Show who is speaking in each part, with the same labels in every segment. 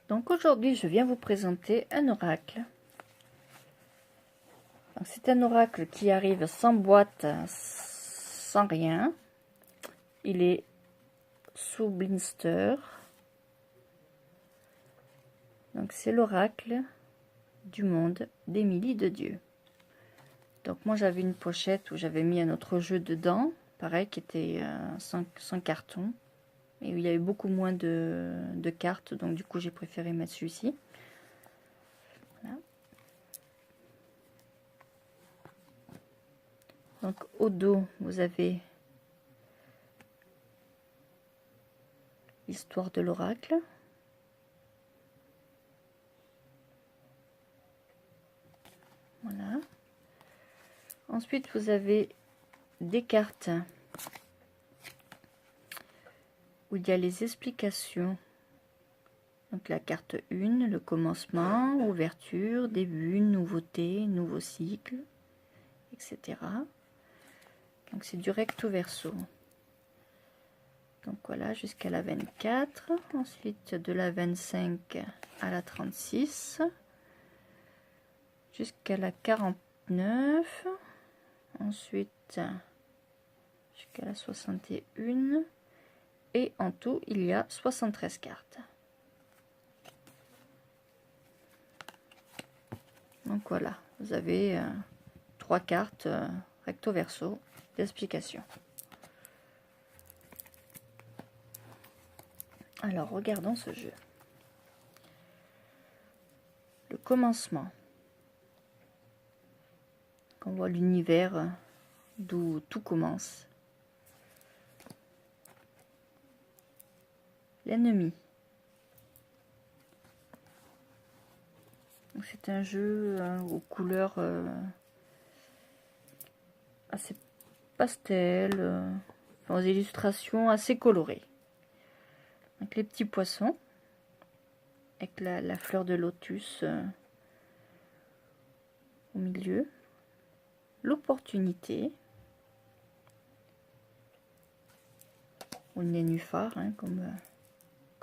Speaker 1: Donc aujourd'hui, je viens vous présenter un oracle. C'est un oracle qui arrive sans boîte, sans rien. Il est sous blister. Donc c'est l'oracle du monde d'Émilie de Dieu. Donc moi j'avais une pochette où j'avais mis un autre jeu dedans, pareil, qui était sans carton. Et il y avait beaucoup moins de cartes, donc du coup j'ai préféré mettre celui-ci. Voilà. Donc au dos, vous avez l'histoire de l'oracle. Voilà. Ensuite, vous avez des cartes où il y a les explications. Donc la carte 1, le commencement, ouverture, début, nouveauté, nouveau cycle, etc. Donc c'est du recto verso. Donc voilà, jusqu'à la 24. Ensuite de la 25 à la 36. Jusqu'à la 49. Ensuite jusqu'à la 61. Et en tout, il y a 73 cartes. Donc voilà, vous avez 3 cartes recto verso d'explication. Alors regardons ce jeu. Le commencement. On voit l'univers d'où tout commence. L'ennemi. C'est un jeu aux couleurs assez pastel, aux illustrations assez colorées. Avec les petits poissons, avec la fleur de lotus au milieu. L'opportunité, ou le nénuphar, hein, comme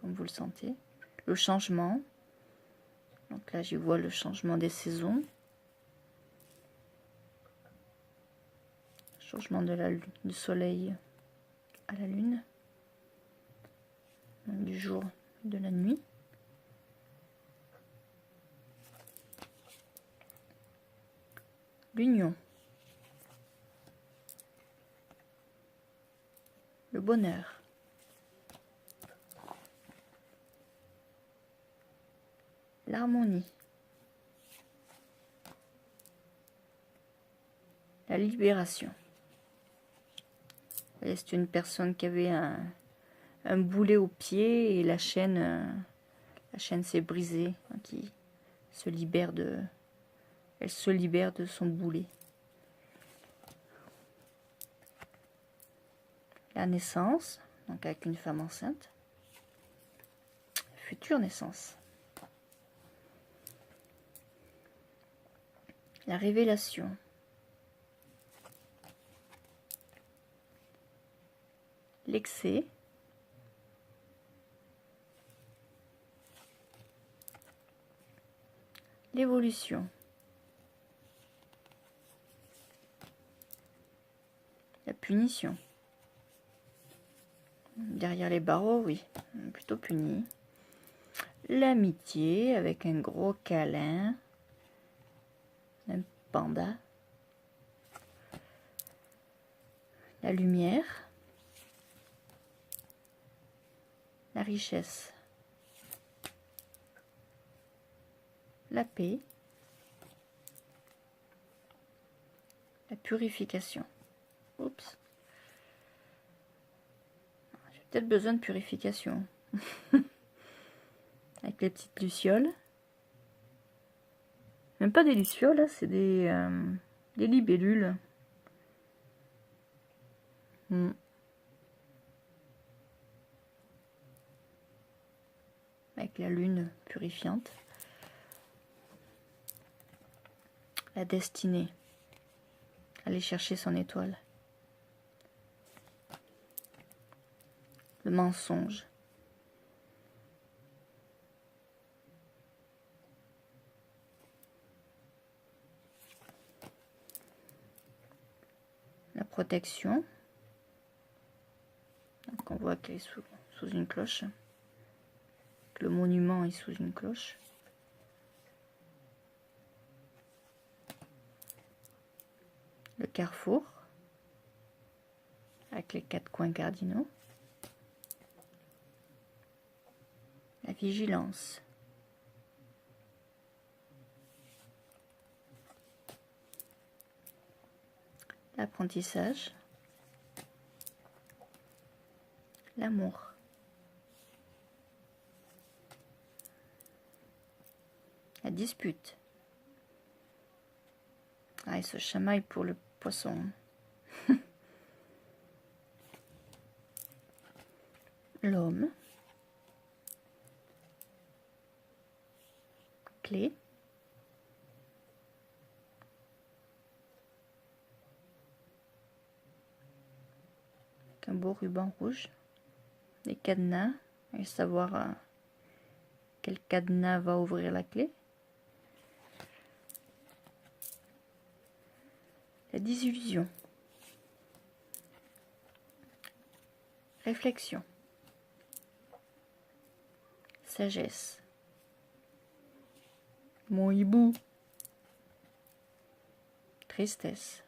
Speaker 1: vous le sentez. Le changement. Donc là, j'y vois le changement des saisons. Changement du soleil à la lune. Donc, du jour et de la nuit. L'union. Le bonheur. L'harmonie. La libération. C'est une personne qui avait un boulet au pied et la chaîne s'est brisée, qui se libère elle se libère de son boulet. La naissance, donc avec une femme enceinte. Future naissance. La révélation. L'excès. L'évolution. La punition. Derrière les barreaux, oui, plutôt puni. L'amitié avec un gros câlin. Un panda. La lumière. La richesse. La paix. La purification. Oups. J'ai peut-être besoin de purification. Avec les petites lucioles. Même pas des lucioles, là, c'est des libellules. Avec la lune purifiante. La destinée. Aller chercher son étoile. Le mensonge. protection. Donc on voit qu'elle est sous une cloche. Que le monument est sous une cloche. Le carrefour. Avec les 4 coins cardinaux. La vigilance. L'apprentissage. L'amour. La dispute. Ah, il se chamaille pour le poisson. L'homme. Clé. Avec un beau ruban rouge. Des cadenas. Et savoir quel cadenas va ouvrir la clé. La désillusion. Réflexion. Sagesse. Mon hibou. Tristesse.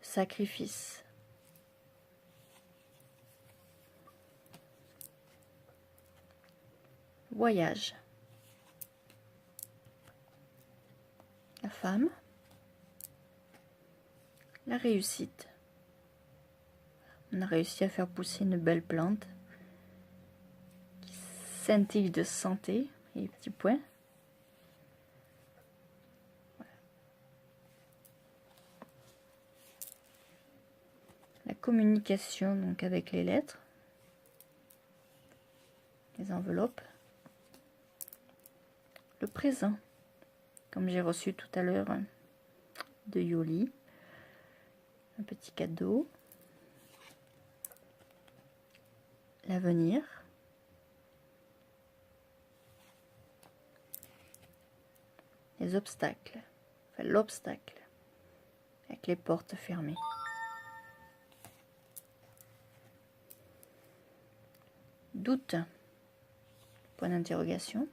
Speaker 1: Sacrifice. Voyage. La femme. La réussite. On a réussi à faire pousser une belle plante qui scintille de santé et les petits points. Voilà. La communication donc avec les lettres, les enveloppes. Le présent, comme j'ai reçu tout à l'heure de Yoli, un petit cadeau. L'avenir. Les obstacles, enfin l'obstacle, avec les portes fermées. Doute, point d'interrogation.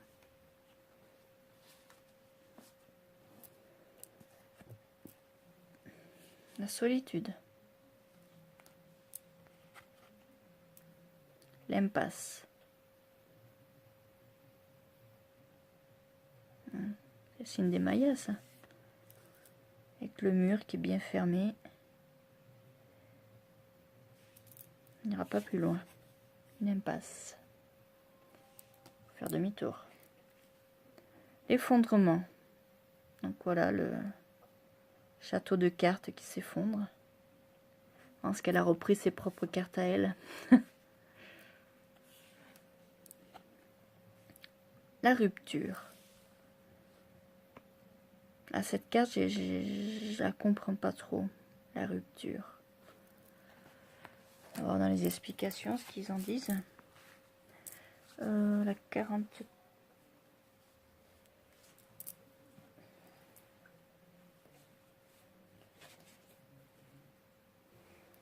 Speaker 1: La solitude. L'impasse. C'est le signe des Mayas, ça. Avec le mur qui est bien fermé. On n'ira pas plus loin. Une impasse. Faire demi-tour. L'effondrement. Donc voilà le château de cartes qui s'effondre. Je pense qu'elle a repris ses propres cartes à elle. La rupture. À cette carte, je la comprends pas trop. La rupture. On va voir dans les explications ce qu'ils en disent. La 40.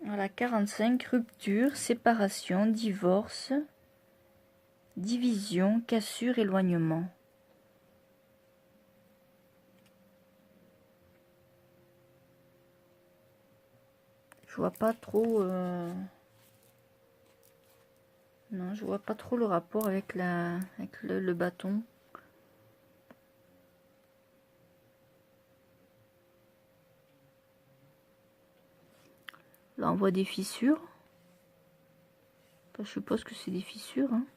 Speaker 1: Voilà, 45, rupture, séparation, divorce, division, cassure, éloignement. Je vois pas trop... Non, je vois pas trop le rapport avec, le bâton. Là, on voit des fissures. Enfin, je suppose que c'est des fissures. Hein.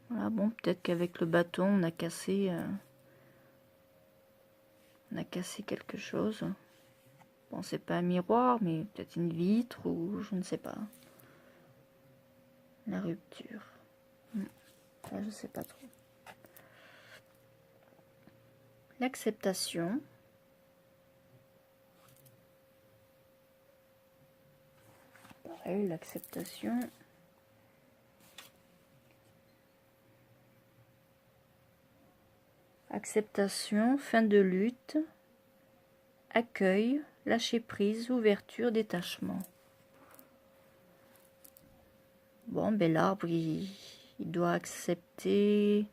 Speaker 1: Voilà, bon, peut-être qu'avec le bâton, on a cassé quelque chose. Bon, c'est pas un miroir, mais peut-être une vitre ou je ne sais pas. La rupture. Là, je sais pas trop. L'acceptation. Pareil, l'acceptation. acceptation, fin de lutte, accueil, lâcher prise, ouverture, détachement. Bon, ben l'arbre, il doit accepter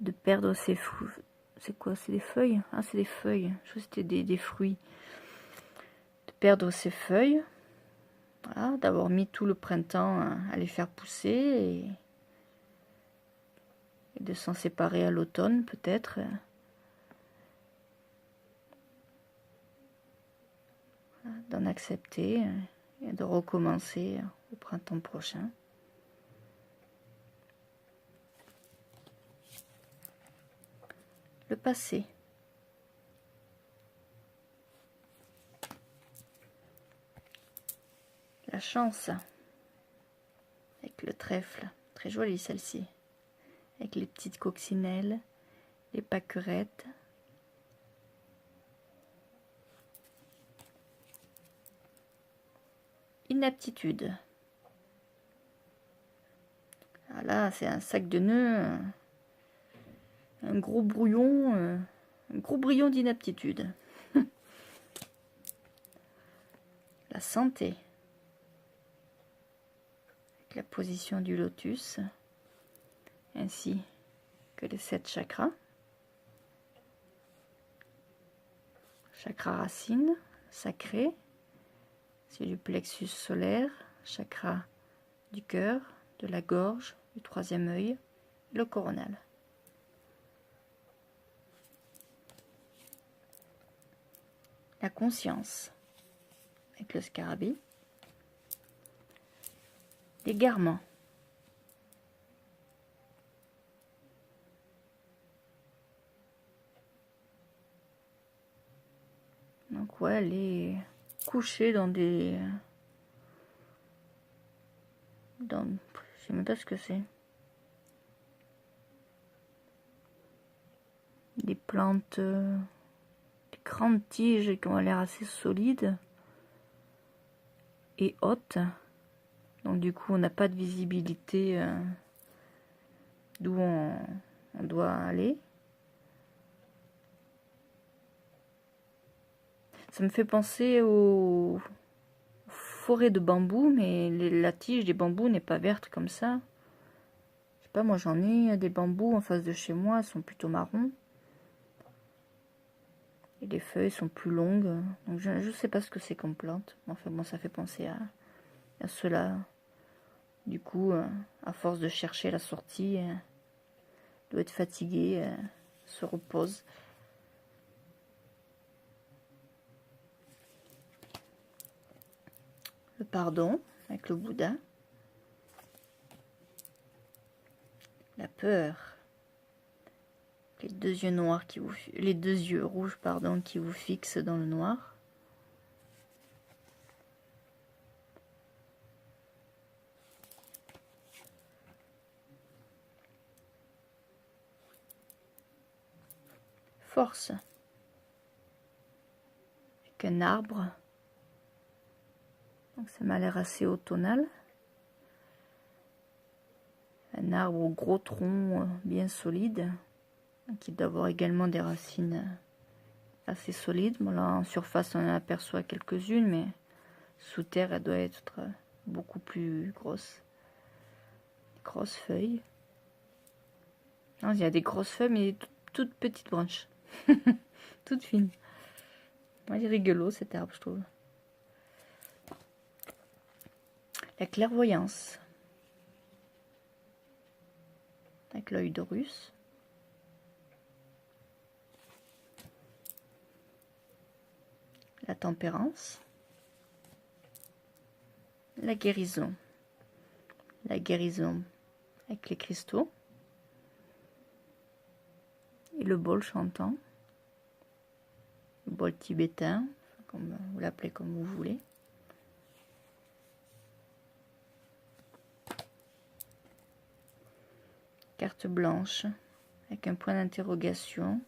Speaker 1: de perdre ses fruits. C'est quoi? C'est des feuilles? Ah, c'est des feuilles. Je crois que c'était des fruits. De perdre ses feuilles. Voilà, d'avoir mis tout le printemps à les faire pousser et de s'en séparer à l'automne, peut-être. D'en accepter et de recommencer au printemps prochain. Le passé. La chance. Avec le trèfle. Très jolie celle-ci. Avec les petites coccinelles, les pâquerettes. Inaptitude. Voilà, c'est un sac de nœuds. Un gros brouillon d'inaptitude. La santé. Avec la position du lotus. Ainsi que les 7 chakras. Chakra racine, sacré. C'est du plexus solaire, chakra du cœur, de la gorge, du 3e œil, le coronal. La conscience, avec le scarabée. L'égarement. Donc ouais, elle est couchée dans des... je sais même pas ce que c'est. Des plantes... des grandes tiges qui ont l'air assez solides. Et hautes. Donc du coup, on n'a pas de visibilité d'où on doit aller. Ça me fait penser aux forêts de bambou, mais la tige des bambous n'est pas verte comme ça. Je sais pas, moi j'en ai des bambous en face de chez moi, elles sont plutôt marrons. Et les feuilles sont plus longues. Donc je sais pas ce que c'est comme plante. Enfin bon, ça fait penser à cela. Du coup, à force de chercher la sortie, doit être fatigué, se repose. Le pardon avec le Bouddha. La peur. Les 2 yeux noirs les 2 yeux rouges pardon qui vous fixent dans le noir. Force. Avec un arbre. Donc ça m'a l'air assez automnal. Un arbre au gros tronc bien solide, qui doit avoir également des racines assez solides. Bon là en surface on en aperçoit quelques-unes, mais sous terre elle doit être beaucoup plus grosse. Grosses feuilles. Non, il y a des grosses feuilles mais toutes petites branches. Toutes fines. Ouais, il est rigolo cet arbre je trouve. La clairvoyance. Avec l'œil d'Horus. La tempérance. La guérison. La guérison avec les cristaux. Et le bol chantant. Le bol tibétain, comme vous l'appelez comme vous voulez. Carte blanche avec un point d'interrogation.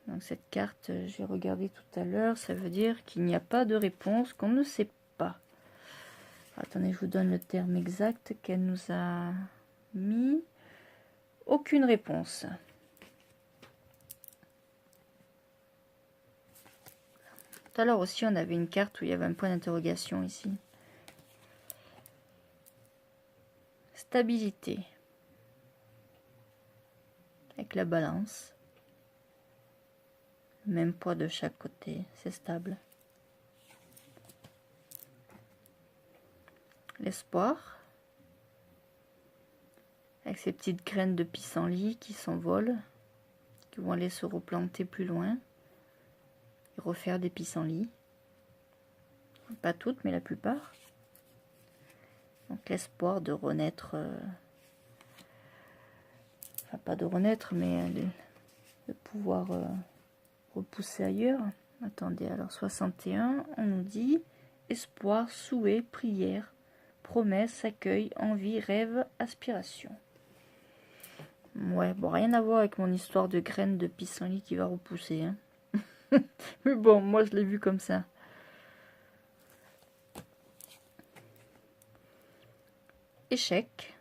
Speaker 1: Donc cette carte, j'ai regardé tout à l'heure, ça veut dire qu'il n'y a pas de réponse, qu'on ne sait pas. Attendez, je vous donne le terme exact qu'elle nous a mis. Aucune réponse. Tout à l'heure aussi, on avait une carte où il y avait un point d'interrogation ici. Stabilité. Avec la balance. Le même poids de chaque côté, c'est stable. L'espoir. Avec ces petites graines de pissenlit qui s'envolent, qui vont aller se replanter plus loin et refaire des pissenlits. Pas toutes, mais la plupart. Donc l'espoir de renaître, enfin pas de renaître, mais de pouvoir repousser ailleurs. Attendez, alors 61, on nous dit espoir, souhait, prière, promesse, accueil, envie, rêve, aspiration. Ouais, bon, rien à voir avec mon histoire de graines de pissenlit qui va repousser. Hein. Mais bon, moi je l'ai vu comme ça. Échec.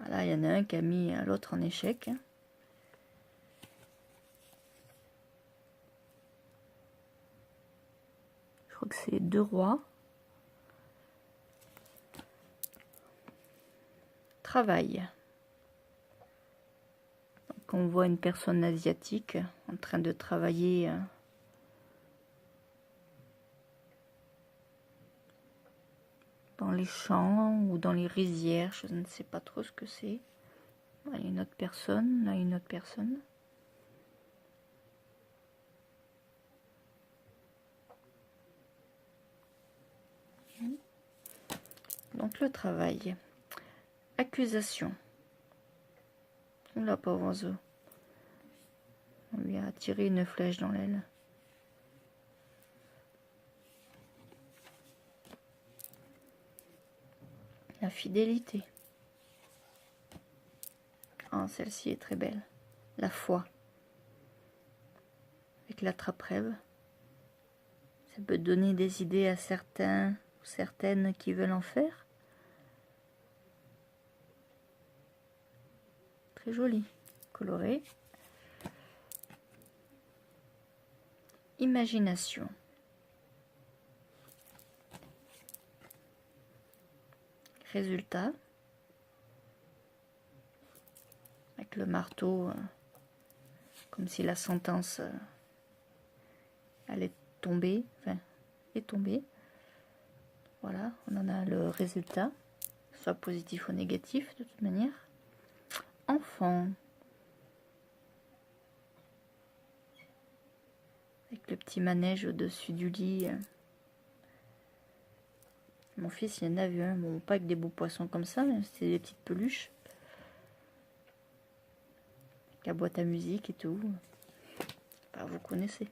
Speaker 1: Là, il y en a un qui a mis l'autre en échec. Je crois que c'est 2 rois. Travail. Donc on voit une personne asiatique en train de travailler dans les champs ou dans les rizières. Je ne sais pas trop ce que c'est. Là, il y a une autre personne. Là, une autre personne. Donc le travail. Accusation. Oula, pauvre oiseau. On lui a tiré une flèche dans l'aile. La fidélité. Oh, celle-ci est très belle. La foi. Avec la trappe-rêve. Ça peut donner des idées à certains ou certaines qui veulent en faire. Très joli. Coloré. Imagination. Résultat. Avec le marteau, comme si la sentence allait tomber, enfin, est tombée. Voilà, on en a le résultat, soit positif ou négatif de toute manière. Enfant. Avec le petit manège au-dessus du lit. Mon fils, il en a vu un, bon, pas avec des beaux poissons comme ça, mais c'était des petites peluches. Avec la boîte à musique et tout. Bah, vous connaissez.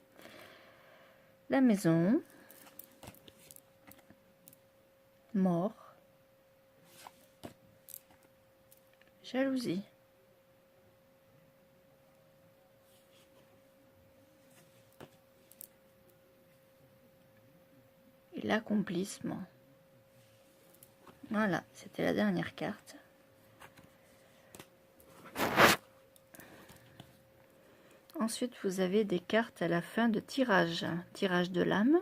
Speaker 1: La maison. Mort. Jalousie. Et l'accomplissement. Voilà, c'était la dernière carte. Ensuite, vous avez des cartes à la fin de tirage. Tirage de l'âme.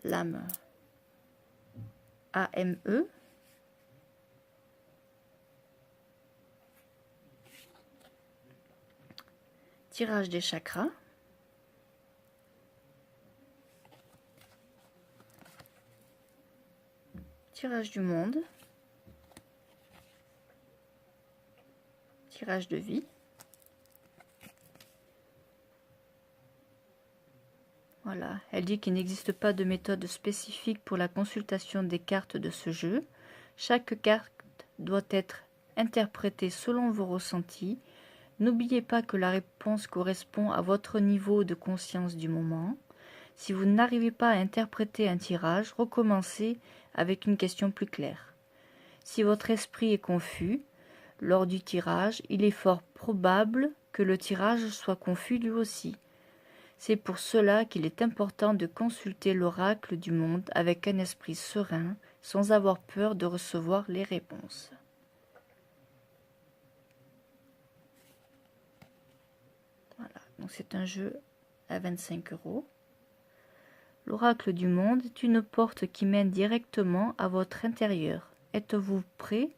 Speaker 1: L'âme AME. Tirage des chakras. Tirage du monde. Tirage de vie. Voilà, elle dit qu'il n'existe pas de méthode spécifique pour la consultation des cartes de ce jeu. Chaque carte doit être interprétée selon vos ressentis. N'oubliez pas que la réponse correspond à votre niveau de conscience du moment. Si vous n'arrivez pas à interpréter un tirage, recommencez avec une question plus claire. Si votre esprit est confus lors du tirage, il est fort probable que le tirage soit confus lui aussi. C'est pour cela qu'il est important de consulter l'oracle du monde avec un esprit serein, sans avoir peur de recevoir les réponses. Voilà, donc c'est un jeu à 25 €. L'oracle du monde est une porte qui mène directement à votre intérieur. Êtes-vous prêt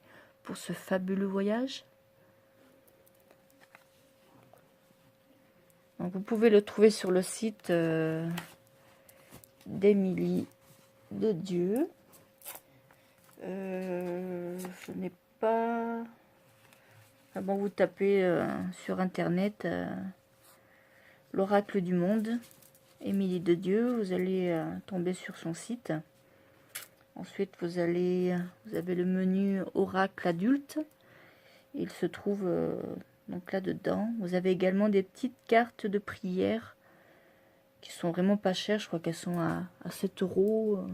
Speaker 1: pour ce fabuleux voyage? Donc vous pouvez le trouver sur le site d'Émilie de Dieu. Je n'ai pas... Ah bon, vous tapez sur internet l'oracle du monde, Émilie de Dieu, vous allez tomber sur son site. Ensuite, vous avez le menu oracle adulte. Il se trouve donc là-dedans. Vous avez également des petites cartes de prière qui sont vraiment pas chères. Je crois qu'elles sont à 7 €,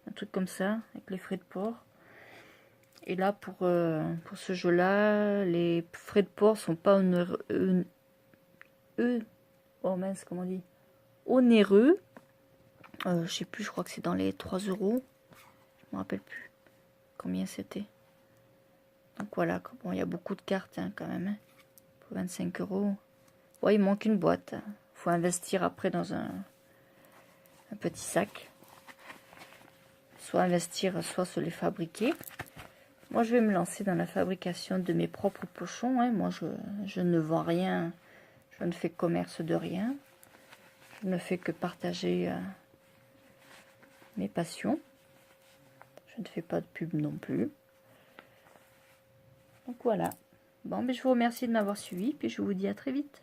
Speaker 1: un truc comme ça, avec les frais de port. Et là, pour ce jeu-là, les frais de port sont pas oh mince, comment on dit, onéreux. Je sais plus, je crois que c'est dans les 3 €. Je me rappelle plus combien c'était. Donc voilà, bon, il y a beaucoup de cartes hein, quand même. Hein, pour 25 €. Ouais, il manque une boîte. Faut investir après dans un petit sac. Soit investir, soit se les fabriquer. Moi, je vais me lancer dans la fabrication de mes propres pochons. Hein. Moi, je ne vends rien. Je ne fais commerce de rien. Je ne fais que partager mes passions. Je ne fais pas de pub non plus. Donc voilà. Bon, mais je vous remercie de m'avoir suivi. Puis je vous dis à très vite.